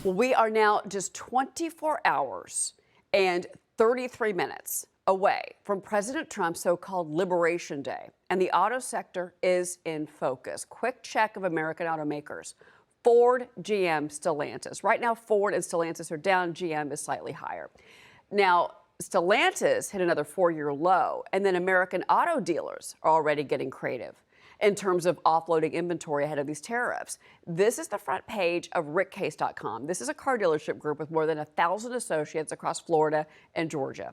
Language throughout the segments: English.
Well, we are now just 24 hours and 33 minutes away from President Trump's so-called Liberation Day, and the auto sector is in focus. Quick check of American automakers. Ford, GM, Stellantis. Right now, Ford and Stellantis are down. GM is slightly higher. Now, Stellantis hit another 4-year low, and then American auto dealers are already getting creative in terms of offloading inventory ahead of these tariffs. This is the front page of RickCase.com. This is a car dealership group with more than 1,000 associates across Florida and Georgia.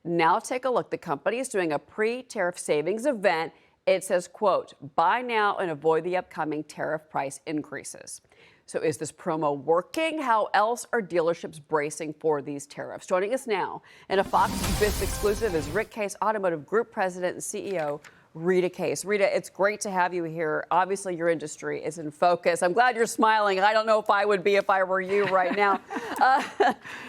Now take a look. The company is doing a pre-tariff savings event. It says, quote, buy now and avoid the upcoming tariff price increases. So is this promo working? How else are dealerships bracing for these tariffs? Joining us now in a Fox Business exclusive is Case Automotive Group President and CEO Rita Case. Rita, it's great to have you here. Obviously, your industry is in focus. I'm glad you're smiling. I don't know if I would be if I were you right now.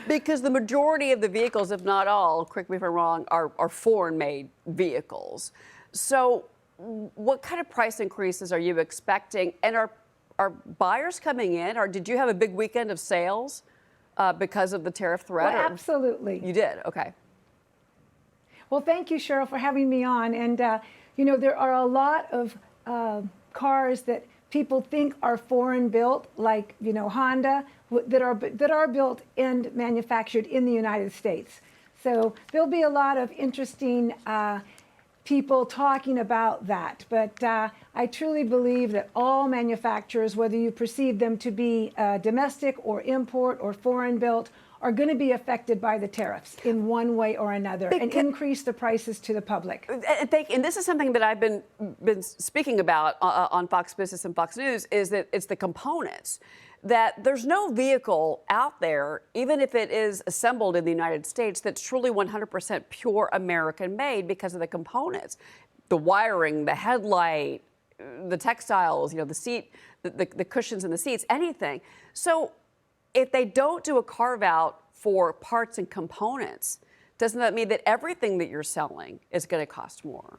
Because the majority of the vehicles, if not all, correct me if I'm wrong, are foreign-made vehicles. So what kind of price increases are you expecting? And are buyers coming in? Or did you have a big weekend of sales because of the tariff threat? Well, absolutely. You did? Okay. Well, thank you, Cheryl, for having me on. And, you know, there are a lot of cars that people think are foreign built, like, you know, Honda, that are built and manufactured in the United States. So there'll be a lot of interesting people talking about that. But I truly believe that all manufacturers, whether you perceive them to be domestic or import or foreign built, are going to be affected by the tariffs in one way or another and increase the prices to the public. And this is something that I've been speaking about on Fox Business and Fox News, is that it's the components. That there's no vehicle out there, even if it is assembled in the United States, that's truly 100% pure American made because of the components. The wiring, the headlight, the textiles, you know, the seat, the cushions in the seats, anything. So if they don't do a carve out for parts and components, doesn't that mean that everything that you're selling is going to cost more?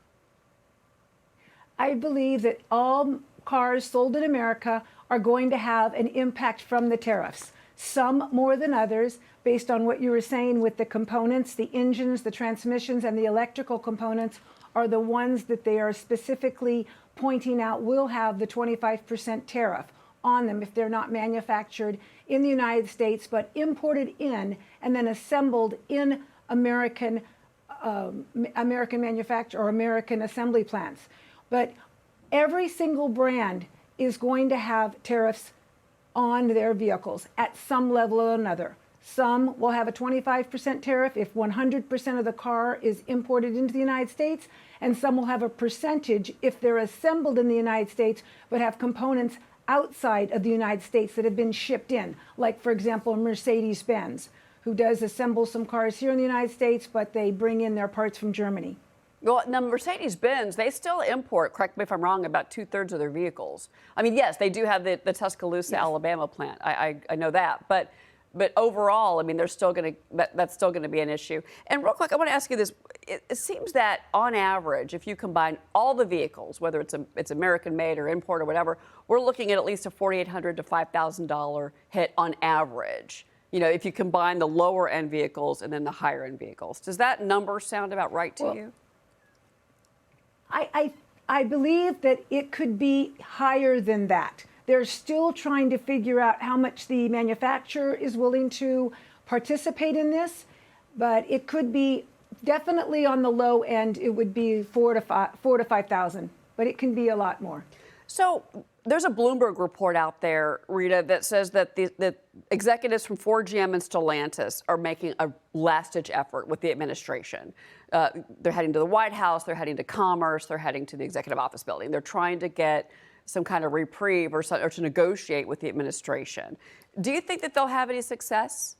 I believe that all cars sold in America are going to have an impact from the tariffs, some more than others, based on what you were saying with the components. The engines, the transmissions, and the electrical components are the ones that they are specifically pointing out will have the 25% tariff on them if they're not manufactured in the United States, but imported in and then assembled in American manufacture or American assembly plants. But every single brand is going to have tariffs on their vehicles at some level or another. Some will have a 25% tariff if 100% of the car is imported into the United States, and some will have a percentage if they're assembled in the United States but have components outside of the United States that have been shipped in, like, for example, Mercedes-Benz, who does assemble some cars here in the United States, but they bring in their parts from Germany. Well, now Mercedes-Benz, they still import, correct me if I'm wrong, about 2/3 of their vehicles. I mean, yes, they do have the Tuscaloosa, yes, Alabama plant. I know that. But overall, I mean, that's still going to be an issue. And real quick, I want to ask you this. It seems that on average, if you combine all the vehicles, whether it's American made or import or whatever, we're looking at least a $4,800 to $5,000 hit on average. You know, if you combine the lower end vehicles and then the higher end vehicles. Does that number sound about right to you? I believe that it could be higher than that. They're still trying to figure out how much the manufacturer is willing to participate in this, but it could be definitely on the low end. It would be 4,000 to 5,000, but it can be a lot more. So there's a Bloomberg report out there, Rita, that says that the executives from Ford, GM, and Stellantis are making a last-ditch effort with the administration. They're heading to the White House, they're heading to Commerce, they're heading to the Executive Office building. They're trying to get some kind of reprieve or to negotiate with the administration. Do you think that they'll have any success?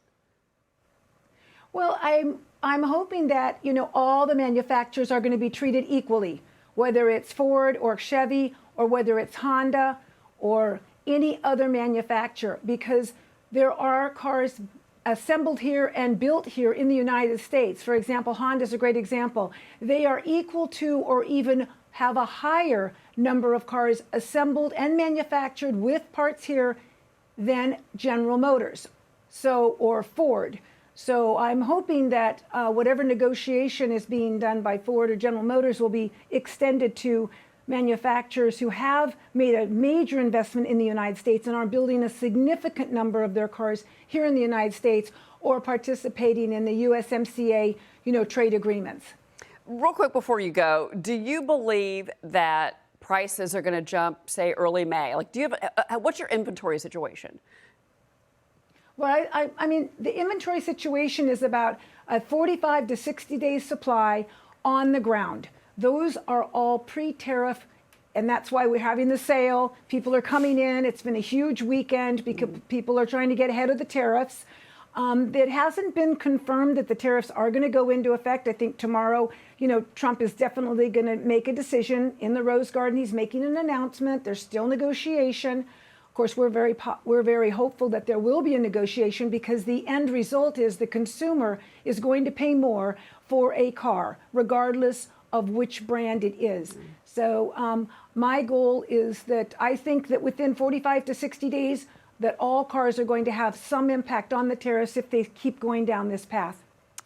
Well, I'm hoping that, you know, all the manufacturers are going to be treated equally, whether it's Ford or Chevy or whether it's Honda or any other manufacturer, because there are cars assembled here and built here in the United States. For example, Honda is a great example. They are equal to or even have a higher number of cars assembled and manufactured with parts here than General Motors or Ford. So I'm hoping that whatever negotiation is being done by Ford or General Motors will be extended to manufacturers who have made a major investment in the United States and are building a significant number of their cars here in the United States or participating in the USMCA, trade agreements. Real quick before you go, do you believe that prices are going to jump, say, early May? Like, do you have what's your inventory situation? Well, I mean, the inventory situation is about a 45 to 60 days supply on the ground. Those are all pre-tariff, and that's why we're having the sale. People are coming in. It's been a huge weekend because people are trying to get ahead of the tariffs. It hasn't been confirmed that the tariffs are going to go into effect. I think tomorrow, Trump is definitely going to make a decision in the Rose Garden. He's making an announcement. There's still negotiation. Of course, we're very hopeful that there will be a negotiation because the end result is the consumer is going to pay more for a car, regardless of which brand it is. So my goal is that I think that within 45 to 60 days, that all cars are going to have some impact on the tariffs if they keep going down this path.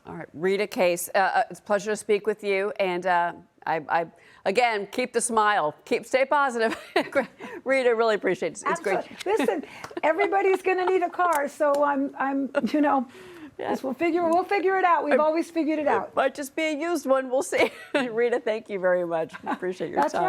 All right, Rita Case, it's a pleasure to speak with you. And I again, keep the smile, stay positive. Rita, really appreciate it. It's great. Listen, everybody's going to need a car, so I'm yes. we'll figure it out. We've always figured it out. Might just be a used one. We'll see. Rita, thank you very much. Appreciate your time. That's right.